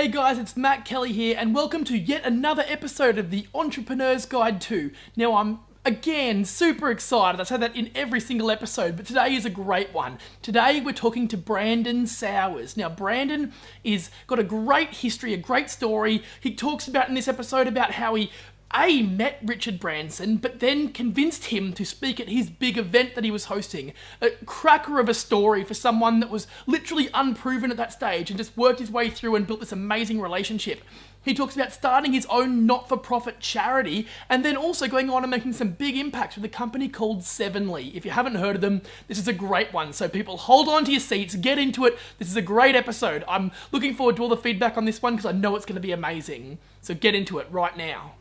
Hey guys, it's Matt Kelly here, and welcome to yet another episode of the Entrepreneur's Guide 2. Now, I'm again super excited. I say that in every single episode, but today is a great one. Today we're talking to Brandon Sowers. Now, Brandon is got a great history, a great story. He talks about in this episode about how he met Richard Branson, but then convinced him to speak at his big event that he was hosting. A cracker of a story for someone that was literally unproven at that stage and just worked his way through and built this amazing relationship. He talks about starting his own not-for-profit charity and then also going on and making some big impacts with a company called Sevenly. If you haven't heard of them, this is a great one. So people, hold on to your seats, get into it. This is a great episode. I'm looking forward to all the feedback on this one because I know it's going to be amazing. So get into it right now.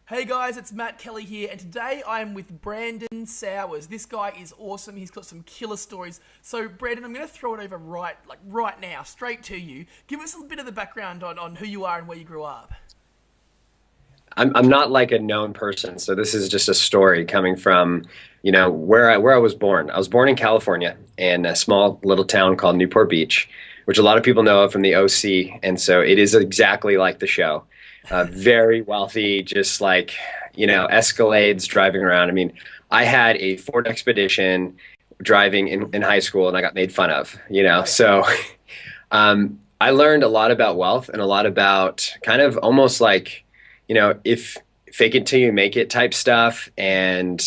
Hey guys, it's Matt Kelly here, and today I am with Brandon Sowers. This guy is awesome. He's got some killer stories. So Brandon, I'm going to throw it over right now, straight to you. Give us a bit of the background on who you are and where you grew up. I'm not like a known person, so this is just a story coming from, where I was born. I was born in California in a small little town called Newport Beach, which a lot of people know of from the OC, and so it is exactly like the show. Very wealthy, just like, Escalades driving around. I mean, I had a Ford Expedition driving in high school and I got made fun of, So I learned a lot about wealth and a lot about kind of almost like, if fake it till you make it type stuff. And,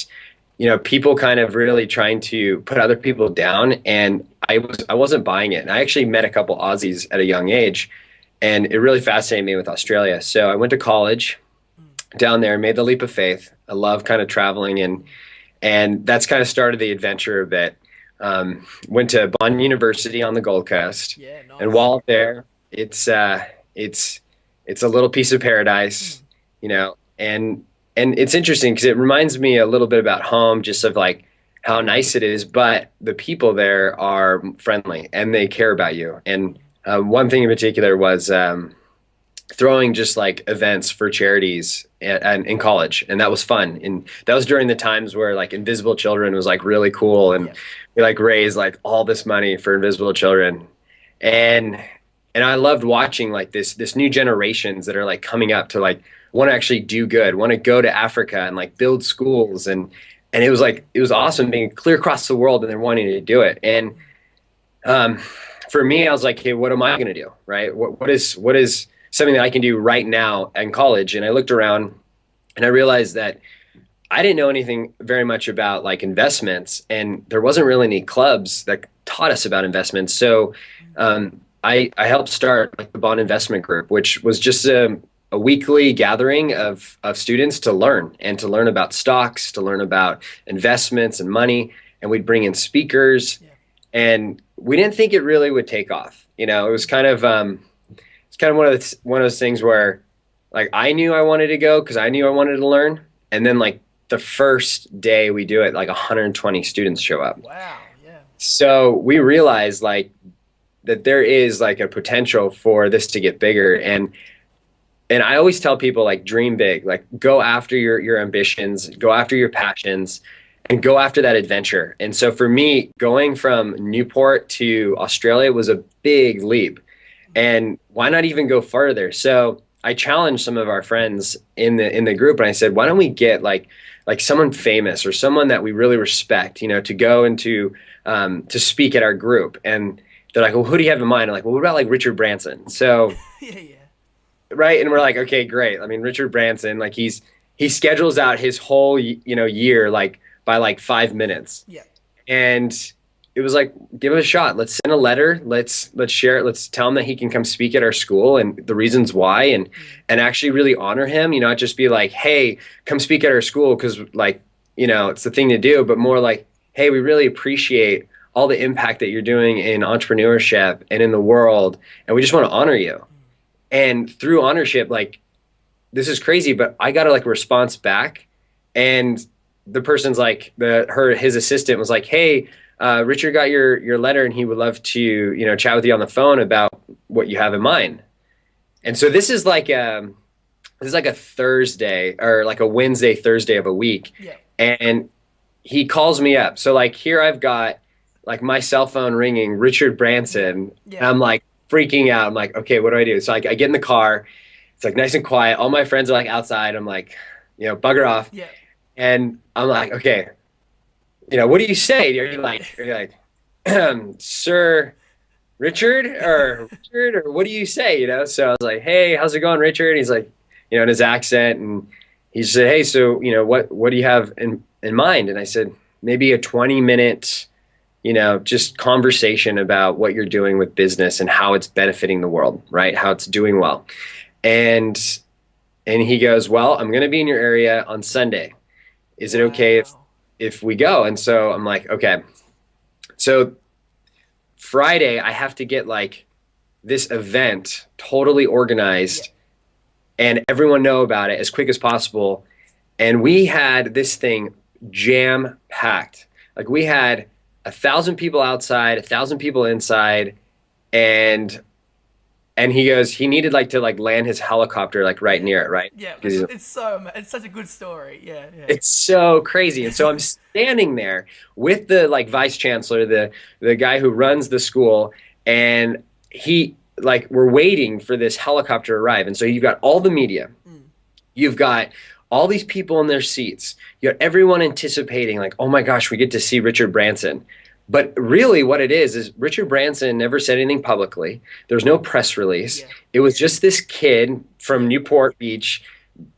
people kind of really trying to put other people down. And I wasn't buying it. And I actually met a couple Aussies at a young age. And it really fascinated me with Australia. So I went to college down there, made the leap of faith. I love kind of traveling, and that's kind of started the adventure a bit. Went to Bond University on the Gold Coast. Yeah, nice. And while there, it's a little piece of paradise, and it's interesting because it reminds me a little bit about home, just of like how nice it is, but the people there are friendly and they care about you. And one thing in particular was throwing just like events for charities in college, and that was fun. And that was during the times where like Invisible Children was like really cool, and we like raised like all this money for Invisible Children, and I loved watching like this new generations that are like coming up to like want to actually do good, want to go to Africa and like build schools, and it was awesome being clear across the world and they're wanting to do it. And for me, I was like, hey, what am I going to do, right? What is something that I can do right now in college? And I looked around and I realized that I didn't know anything very much about like investments, and there wasn't really any clubs that taught us about investments. So I helped start like the Bond Investment Group, which was just a weekly gathering of students to learn about stocks, to learn about investments and money. And we'd bring in speakers. And we didn't think it really would take off. It was kind of one of those things where like I knew I wanted to go because I knew I wanted to learn. And then like the first day we do it, like 120 students show up. Wow. Yeah. So we realized like that there is like a potential for this to get bigger. And I always tell people like dream big, like go after your ambitions, go after your passions, and go after that adventure. And so for me, going from Newport to Australia was a big leap. And why not even go further? So I challenged some of our friends in the group, and I said, why don't we get like someone famous or someone that we really respect, to go into to speak at our group? And they're like, well, who do you have in mind? I'm like, well, what about like Richard Branson? So yeah. Right. And we're like, okay, great. I mean, Richard Branson, like he schedules out his whole year like by like 5 minutes. Yeah. And it was like, give it a shot. Let's send a letter. Let's share it. Let's tell him that he can come speak at our school and the reasons why, and actually really honor him, not just be like, hey, come speak at our school because like, it's the thing to do, but more like, hey, we really appreciate all the impact that you're doing in entrepreneurship and in the world. And we just want to honor you. And through ownership, like, this is crazy, but I got a response back, and the person's like, his assistant was like, hey, Richard got your letter and he would love to, chat with you on the phone about what you have in mind. And so this is like a Thursday or like a Wednesday, Thursday of a week. Yeah. And he calls me up. So like here I've got like my cell phone ringing, Richard Branson. Yeah. And I'm like freaking out. I'm like, okay, what do I do? So I get in the car. It's like nice and quiet. All my friends are like outside. I'm like, bugger off. Yeah. And I'm like, okay, what do you say? You're like, Sir Richard, or what do you say? So I was like, hey, how's it going, Richard? He's like, in his accent, and he said, hey, so what do you have in mind? And I said, maybe a 20-minute, just conversation about what you're doing with business and how it's benefiting the world, right? How it's doing well. And he goes, well, I'm going to be in your area on Sunday. Is it okay if we go? And so I'm like, okay. So Friday, I have to get like this event totally organized and everyone know about it as quick as possible. And we had this thing jam packed. Like we had 1,000 people outside, 1,000 people inside, and he goes, he needed to land his helicopter right near it, right? Yeah, it's such a good story. Yeah. It's so crazy. And so I'm standing there with the vice chancellor, the guy who runs the school, and we're waiting for this helicopter to arrive. And so you've got all the media, you've got all these people in their seats, you got everyone anticipating oh my gosh, we get to see Richard Branson. But really what it is Richard Branson never said anything publicly. There's no press release. Yeah. It was just this kid from Newport Beach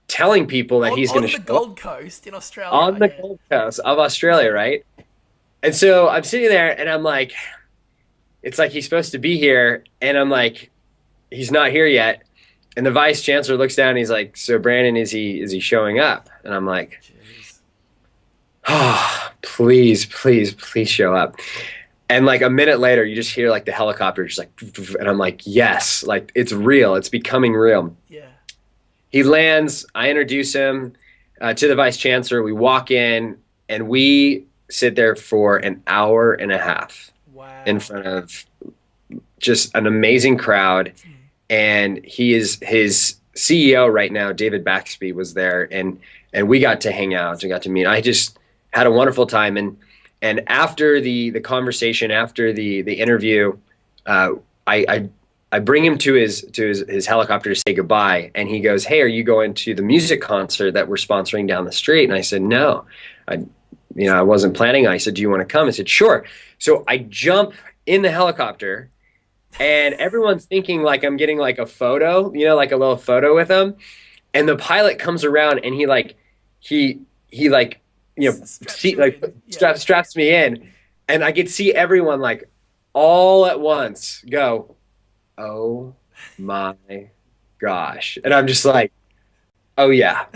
telling people that he's going to show on the Gold Coast in Australia. On the Gold Coast of Australia, right? And so I'm sitting there and I'm like, it's like he's supposed to be here. And I'm like, he's not here yet. And the vice chancellor looks down and he's like, so Brandon, is he showing up? And I'm like, oh, please show up. And a minute later, you just hear the helicopter just and I'm like, yes, it's real. It's becoming real. Yeah. He lands. I introduce him to the vice chancellor. We walk in and we sit there for an hour and a half in front of just an amazing crowd. And his CEO right now, David Baxby, was there, and we got to hang out. We got to meet. I just had a wonderful time. And after the conversation, after the interview, I bring him to his helicopter to say goodbye, and he goes, "Hey, are you going to the music concert that we're sponsoring down the street?" And I said, "No, I wasn't planning on it." He said, "Do you want to come?" I said, "Sure." So I jump in the helicopter, and everyone's thinking I'm getting a photo, a little photo with him, and the pilot comes around and he straps me in, and I could see everyone all at once go, "Oh my gosh." And I'm just like, oh yeah,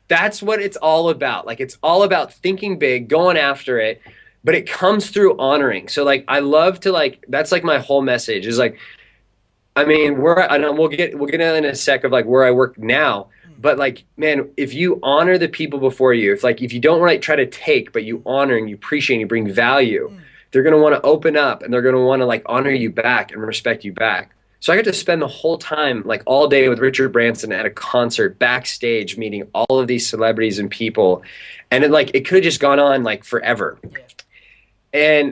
that's what it's all about. It's all about thinking big, going after it, but it comes through honoring. So I love to that's my whole message is I mean, we'll get in a sec of where I work now. But man, if you honor the people before you, if you don't try to take, but you honor and you appreciate and you bring value, they're going to want to open up and they're going to want to honor you back and respect you back. So I got to spend the whole time all day with Richard Branson at a concert backstage, meeting all of these celebrities and people, and it could have just gone on forever. Yeah.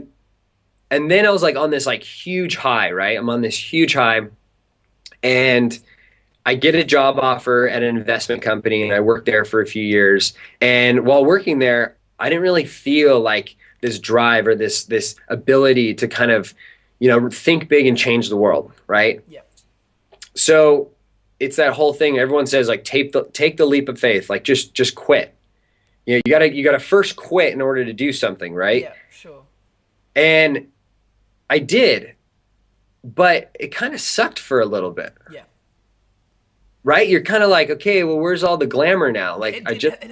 And then I was on this huge high, right? I'm on this huge high, and I get a job offer at an investment company, and I worked there for a few years. And while working there, I didn't really feel this drive or this ability to kind of, think big and change the world, right? Yeah. So it's that whole thing. Everyone says take the leap of faith, just quit. You gotta first quit in order to do something, right? Yeah, sure. And I did, but it kind of sucked for a little bit. Yeah. Right? You're kind of okay, well, where's all the glamour now? It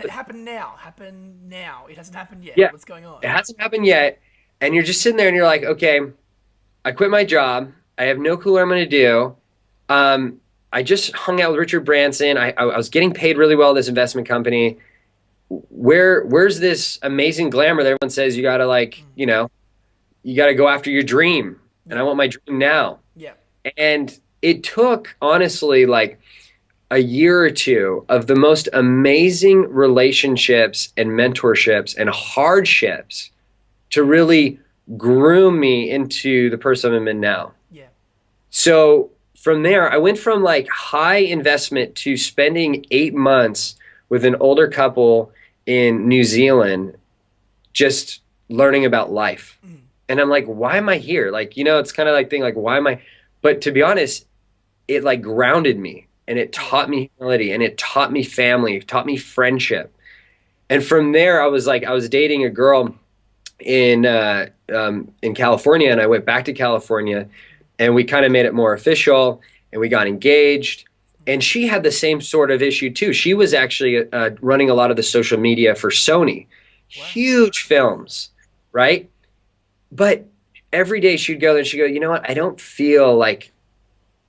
happened now. It hasn't happened yet. Yeah. What's going on? It hasn't happened yet. And you're just sitting there and you're okay, I quit my job. I have no clue what I'm going to do. I just hung out with Richard Branson. I was getting paid really well at this investment company. Where's this amazing glamour that everyone says you got to you got to go after your dream. And I want my dream now. Yeah. And it took, honestly, a year or two of the most amazing relationships and mentorships and hardships to really groom me into the person I'm in now. Yeah. So from there, I went from like high investment to spending 8 months with an older couple in New Zealand just learning about life. Mm. And I'm like, why am I here? Like, it's kind of like thing like, why am I? But to be honest, it like grounded me and it Yeah. taught me humility and it taught me family, it taught me friendship. And from there, I was dating a girl in California, and I went back to California, and we kind of made it more official, and we got engaged. And she had the same sort of issue too. She was actually running a lot of the social media for Sony, Wow. huge films, right? But every day she'd go there and she'd go, you know what? I don't feel like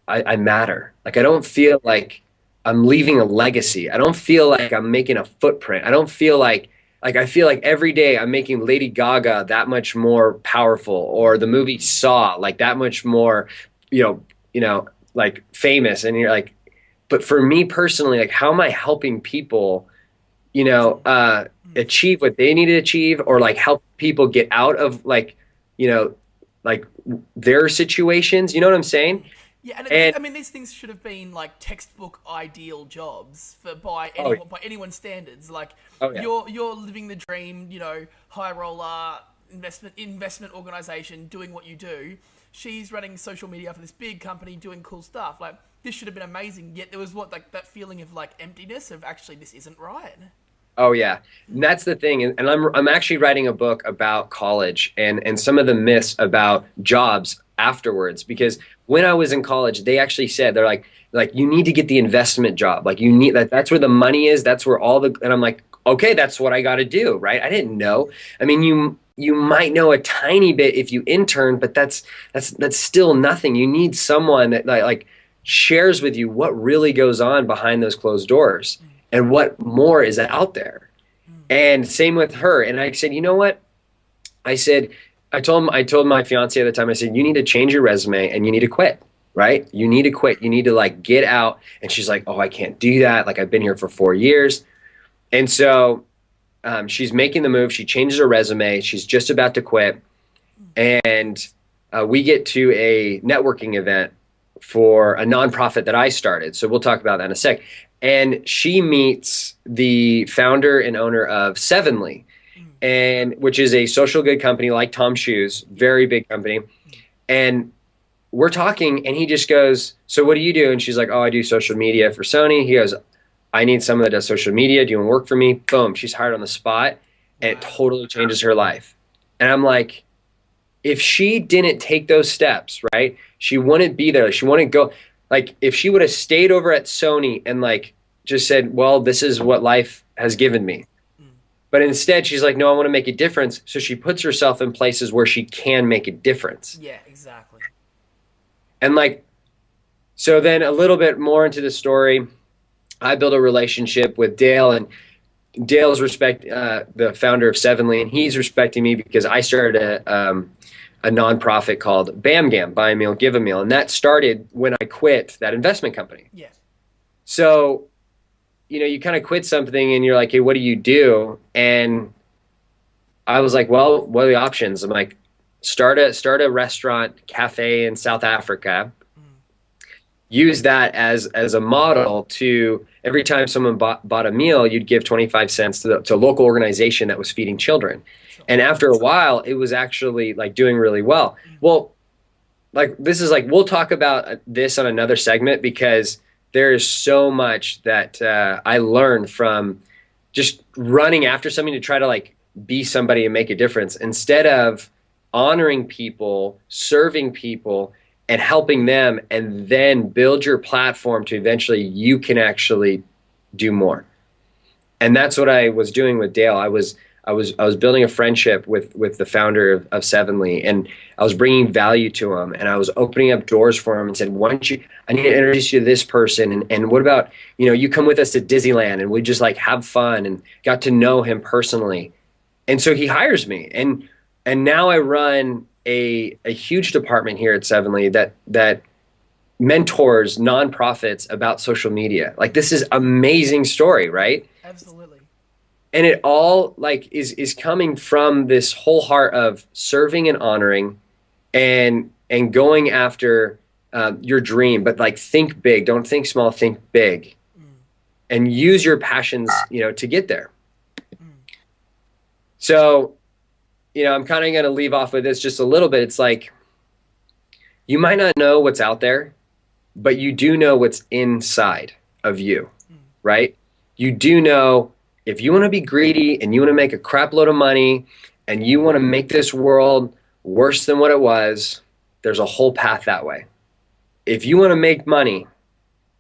I matter. Like I don't feel like I'm leaving a legacy. I don't feel like I'm making a footprint. I don't feel like I feel like every day I'm making Lady Gaga that much more powerful, or the movie Saw like that much more, like famous. And you're like, but for me personally, like how am I helping people, achieve what they need to achieve, or like help people get out of you know, like their situations. You know what I'm saying? Yeah, and And I mean, these things should have been like textbook ideal jobs for by oh, anyone by anyone's standards. Like oh yeah. you're living the dream, high roller investment organization, doing what you do. She's running social media for this big company, doing cool stuff. Like this should have been amazing. Yet there was like that feeling of like emptiness of actually this isn't right. Oh yeah, and that's the thing. And I'm actually writing a book about college and some of the myths about jobs afterwards. Because when I was in college, they actually said they're like you need to get the investment job. Like you need that's where the money is. That's where all the and I'm like, okay, that's what I got to do, right? I didn't know. I mean, you might know a tiny bit if you intern, but that's still nothing. You need someone that like shares with you what really goes on behind those closed doors and what more is out there. And same with her. And I said, you know what? I said, I told my fiance at the time, I said, you need to change your resume and you need to quit, right? You need to quit. You need to like get out. And she's like, oh, I can't do that. Like I've been here for 4 years. And so she's making the move. She changes her resume. She's just about to quit. And we get to a networking event for a nonprofit that I started. So we'll talk about that in a sec. And she meets the founder and owner of Sevenly, and which is a social good company like Tom Shoes, very big company. And we're talking, and he just goes, "So what do you do?" And she's like, "Oh, I do social media for Sony." He goes, "I need someone that does social media. Do you want to work for me?" Boom, she's hired on the spot, and it Wow. totally changes her life. And I'm like, if she didn't take those steps, right, she wouldn't be there. She wouldn't go. Like, if she would have stayed over at Sony and like just said, well, this is what life has given me. But instead, she's like, no, I want to make a difference. So she puts herself in places where she can make a difference. Yeah, exactly. And like, so then a little bit more into the story, I built a relationship with Dale, and Dale's the founder of Sevenly, and he's respecting me because I started a nonprofit called Bam Gam, Buy a Meal, Give a Meal. And that started when I quit that investment company. Yeah. So, you kind of quit something and you're like, hey, what do you do? And I was like, well, what are the options? I'm like, start a restaurant cafe in South Africa. Use that as a model to every time someone bought a meal, you'd give 25 cents to a local organization that was feeding children. Sure. And after a while, it was actually like doing really well. Well, like this is like, we'll talk about this on another segment because there is so much that I learned from just running after something to try to like be somebody and make a difference instead of honoring people, serving people, and helping them, and then build your platform to eventually you can actually do more. And that's what I was doing with Dale. I was building a friendship with the founder of Sevenly, and I was bringing value to him, and I was opening up doors for him and said, why don't you, I need to introduce you to this person. And what about, you come with us to Disneyland, and we just like have fun, and got to know him personally. And so he hires me, and now I run a huge department here at Sevenly that mentors nonprofits about social media. Like this is amazing story, right? Absolutely. And it all like is coming from this whole heart of serving and honoring and going after your dream, but like think big. Don't think small, think big, and use your passions, to get there. So, I'm kind of going to leave off with this just a little bit. It's like, you might not know what's out there, but you do know what's inside of you, right? You do know if you want to be greedy and you want to make a crap load of money and you want to make this world worse than what it was, there's a whole path that way. If you want to make money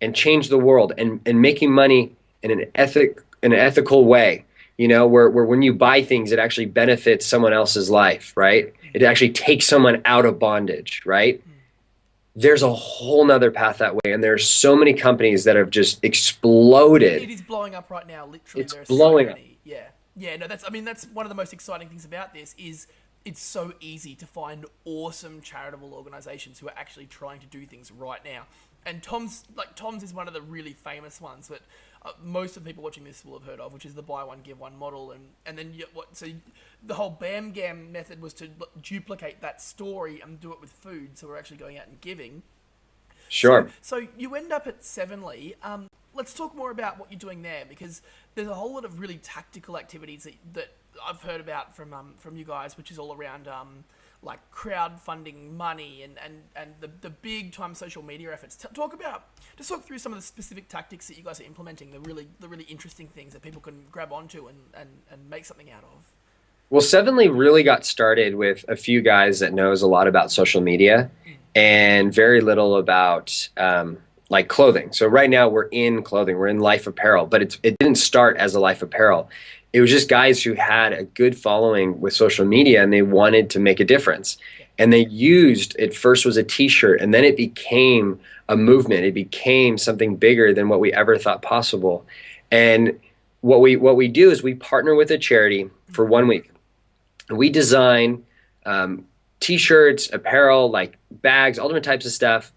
and change the world and making money in an ethical way, where when you buy things, it actually benefits someone else's life, right? It actually takes someone out of bondage, right? There's a whole nother path that way. And there's so many companies that have just exploded. It is blowing up right now, literally. It's blowing up. Yeah. Yeah, no, that's one of the most exciting things about this is it's so easy to find awesome charitable organizations who are actually trying to do things right now. And Tom's is one of the really famous ones that most of the people watching this will have heard of, which is the buy one give one model. And then so the whole BAM GAM method was to duplicate that story and do it with food. So we're actually going out and giving. Sure. So you end up at Sevenly. Let's talk more about what you're doing there, because there's a whole lot of really tactical activities that I've heard about from you guys, which is all around like crowdfunding money and the big time social media efforts. Talk through some of the specific tactics that you guys are implementing, the really interesting things that people can grab onto and make something out of. Well, Sevenly really got started with a few guys that knows a lot about social media and very little about like clothing. So right now we're in clothing, we're in life apparel, but it didn't start as a life apparel. It was just guys who had a good following with social media and they wanted to make a difference. And they used, it first was a t-shirt and then it became a movement. It became something bigger than what we ever thought possible. And what we do is we partner with a charity for 1 week. We design t-shirts, apparel, like bags, all different types of stuff.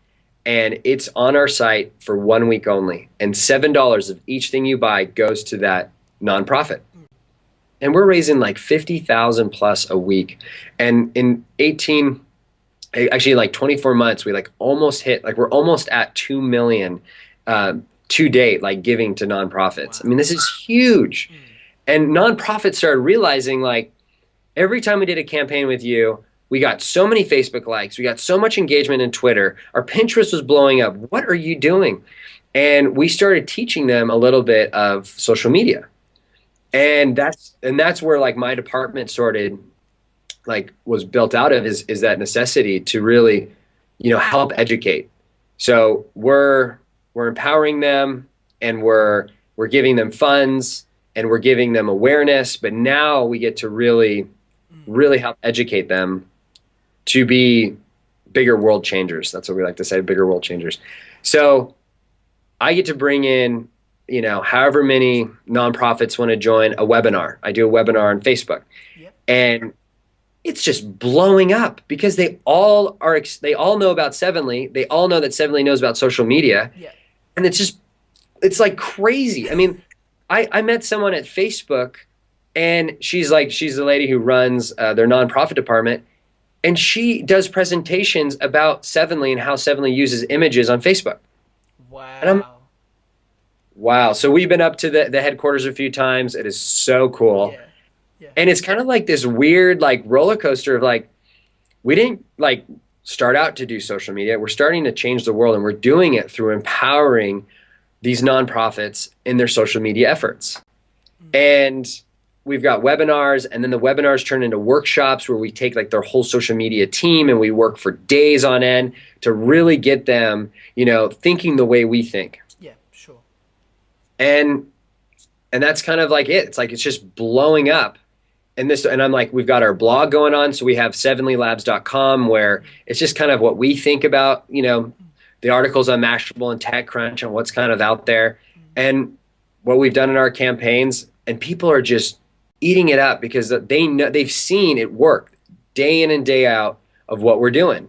And it's on our site for 1 week only. And $7 of each thing you buy goes to that nonprofit. And we're raising like 50,000 plus a week. And in 24 months, we like almost hit, like we're almost at 2 million to date, like giving to nonprofits. Wow. I mean, this is huge. And nonprofits started realizing like every time we did a campaign with you, we got so many Facebook likes, we got so much engagement in Twitter, our Pinterest was blowing up. What are you doing? And we started teaching them a little bit of social media. And that's where like my department started, like was built out of is that necessity to really, help educate. So we're empowering them and we're giving them funds and we're giving them awareness, but now we get to really help educate them to be bigger world changers. That's what we like to say, bigger world changers. So I get to bring in however many nonprofits want to join a webinar. I do a webinar on Facebook. Yep. And it's just blowing up because they all know about Sevenly. They all know that Sevenly knows about social media. Yeah. And it's like crazy. I mean, I met someone at Facebook and she's the lady who runs their nonprofit department. And she does presentations about Sevenly and how Sevenly uses images on Facebook. Wow. And wow. So we've been up to the headquarters a few times. It is so cool. Yeah. Yeah. And it's kind of like this weird like roller coaster of like, we didn't like start out to do social media. We're starting to change the world and we're doing it through empowering these nonprofits in their social media efforts. And we've got webinars, and then the webinars turn into workshops where we take like their whole social media team and we work for days on end to really get them, thinking the way we think. Yeah, sure. And that's kind of like it. It's like it's just blowing up. And I'm like, we've got our blog going on. So we have sevenlylabs.com where it's just kind of what we think about, the articles on Mashable and TechCrunch and what's kind of out there. And what we've done in our campaigns, and people are just eating it up because they've seen it work day in and day out of what we're doing.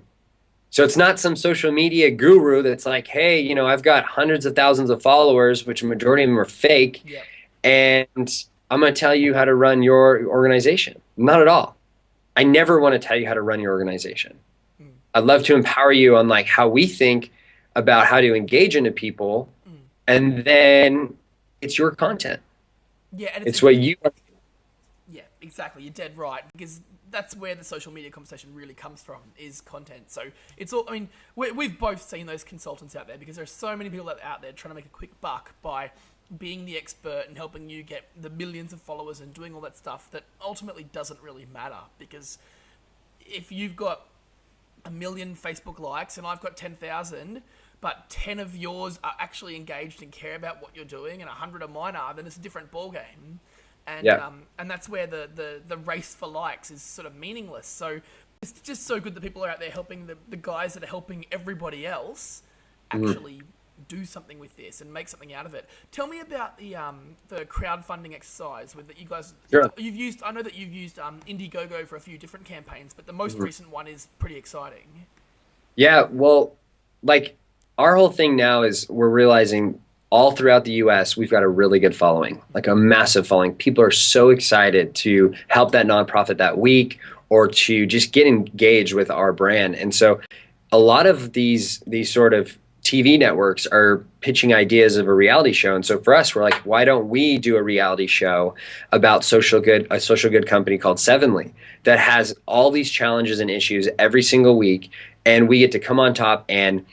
So it's not some social media guru that's like, hey, I've got hundreds of thousands of followers, which a majority of them are fake. Yeah. And I'm going to tell you how to run your organization. Not at all. I never want to tell you how to run your organization. I'd love to empower you on like how we think about how to engage into people, and then it's your content. Yeah, and It's what you. yeah, exactly. You're dead right, because that's where the social media conversation really comes from, is content. So it's all. I mean, we've both seen those consultants out there, because there are so many people out there trying to make a quick buck by being the expert and helping you get the millions of followers and doing all that stuff that ultimately doesn't really matter. Because if you've got 1 million Facebook likes and I've got 10,000, but 10 of yours are actually engaged and care about what you're doing, and 100 of mine are, then it's a different ballgame. And Yeah. and that's where the race for likes is sort of meaningless. So it's just so good that people are out there helping the guys that are helping everybody else actually do something with this and make something out of it. Tell me about the crowdfunding exercise with that you guys Sure. you've used. I know that you've used Indiegogo for a few different campaigns, but the most recent one is pretty exciting. Yeah, well, like our whole thing now is we're realizing all throughout the US, we've got a really good following, like a massive following. People are so excited to help that nonprofit that week or to just get engaged with our brand. And so a lot of these sort of TV networks are pitching ideas of a reality show. And so for us, we're like, why don't we do a reality show about social good, a social good company called Sevenly that has all these challenges and issues every single week, and we get to come on top and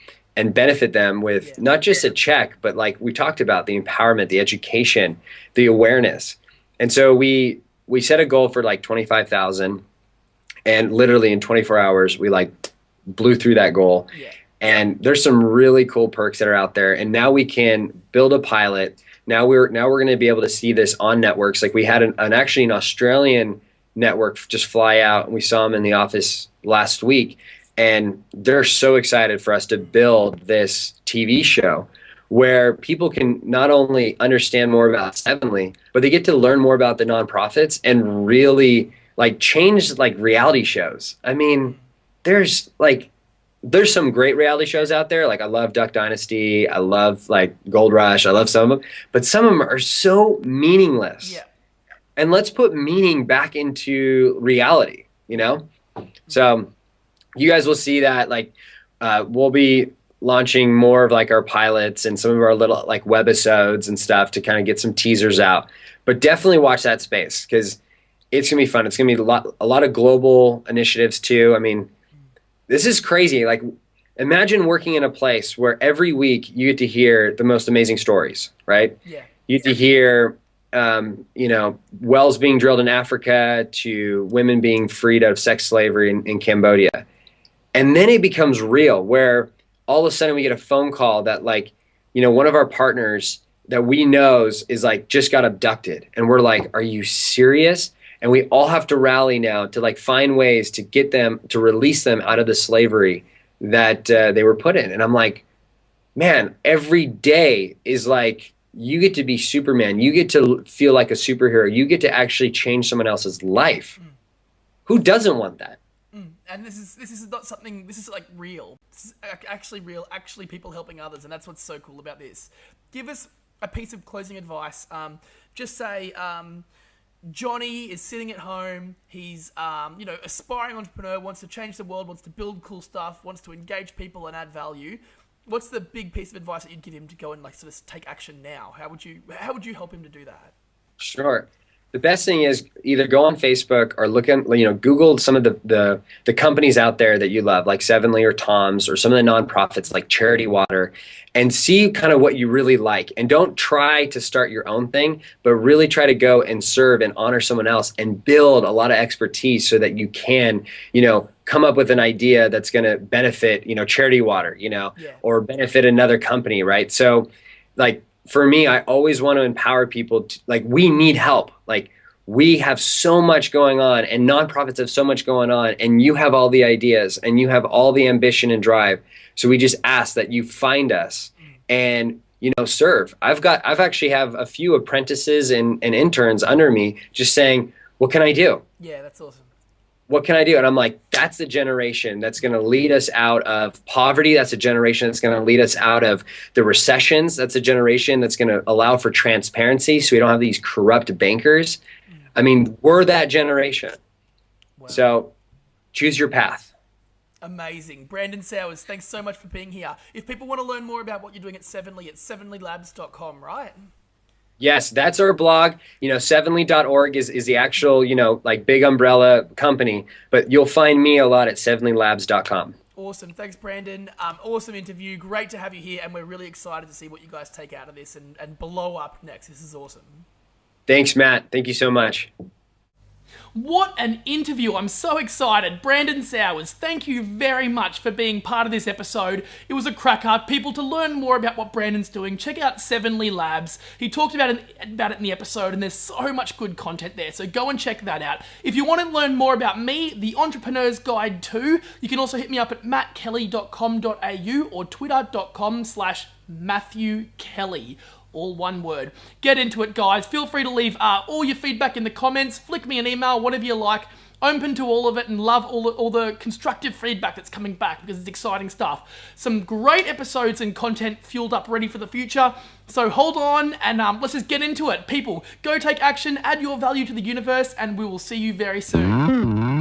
benefit them with not just a check, but like we talked about, the empowerment, the education, the awareness. And so we set a goal for like 25,000, and literally in 24 hours we like blew through that goal. Yeah. And there's some really cool perks that are out there. And now we can build a pilot. Now we're going to be able to see this on networks. Like we had actually an Australian network just fly out, and we saw them in the office last week. And they're so excited for us to build this TV show where people can not only understand more about Sevenly, but they get to learn more about the nonprofits and really like change like reality shows. I mean, there's some great reality shows out there. Like I love Duck Dynasty. I love like Gold Rush. I love some of them, but some of them are so meaningless. Yeah. And let's put meaning back into reality, you know? So you guys will see that like we'll be launching more of like our pilots and some of our little like webisodes and stuff to kind of get some teasers out. But definitely watch that space because it's gonna be fun. It's gonna be a lot of global initiatives too. I mean, this is crazy. Like imagine working in a place where every week you get to hear the most amazing stories, right? Yeah. You get to hear wells being drilled in Africa to women being freed out of sex slavery in Cambodia. And then it becomes real where all of a sudden we get a phone call that like, one of our partners that we know is like just got abducted. And we're like, are you serious? And we all have to rally now to like find ways to get them, to release them out of the slavery that they were put in. And I'm like, man, every day is like, you get to be Superman. You get to feel like a superhero. You get to actually change someone else's life. Who doesn't want that? And this is not something. This is like real. This is actually real. Actually, people helping others, and that's what's so cool about this. Give us a piece of closing advice. Just say, Johnny is sitting at home. He's aspiring entrepreneur, wants to change the world, wants to build cool stuff, wants to engage people and add value. What's the big piece of advice that you'd give him to go and like sort of take action now? How would you help him to do that? Sure. The best thing is either go on Facebook or Google some of the companies out there that you love, like Sevenly or Tom's or some of the nonprofits like Charity Water, and see kind of what you really like. And don't try to start your own thing, but really try to go and serve and honor someone else and build a lot of expertise so that you can, come up with an idea that's going to benefit, Charity Water, or benefit another company, right? So like, for me, I always want to empower people to, like, we need help. Like, we have so much going on and nonprofits have so much going on, and you have all the ideas and you have all the ambition and drive. So we just ask that you find us and, serve. I've actually have a few apprentices and interns under me just saying, what can I do? Yeah, that's awesome. What can I do? And I'm like, that's the generation that's going to lead us out of poverty. That's a generation that's going to lead us out of the recessions. That's a generation that's going to allow for transparency so we don't have these corrupt bankers. I mean, we're that generation. Wow. So choose your path. Amazing. Brandon Sowers, thanks so much for being here. If people want to learn more about what you're doing at Sevenly, it's sevenlylabs.com, right? Yes, that's our blog. Sevenly.org is the actual, like big umbrella company, but you'll find me a lot at sevenlylabs.com. Awesome. Thanks, Brandon. Awesome interview. Great to have you here, and we're really excited to see what you guys take out of this and blow up next. This is awesome. Thanks, Matt. Thank you so much. What an interview. I'm so excited. Brandon Sowers, thank you very much for being part of this episode. It was a cracker. People, to learn more about what Brandon's doing, check out Sevenly Labs. He talked about it in the episode, and there's so much good content there, so go and check that out. If you want to learn more about me, The Entrepreneur's Guide 2, you can also hit me up at mattkelly.com.au or twitter.com/MatthewKelly. All one word. Get into it, guys. Feel free to leave all your feedback in the comments. Flick me an email, whatever you like. Open to all of it and love all the constructive feedback that's coming back because it's exciting stuff. Some great episodes and content fueled up ready for the future. So hold on and let's just get into it. People, go take action, add your value to the universe, and we will see you very soon.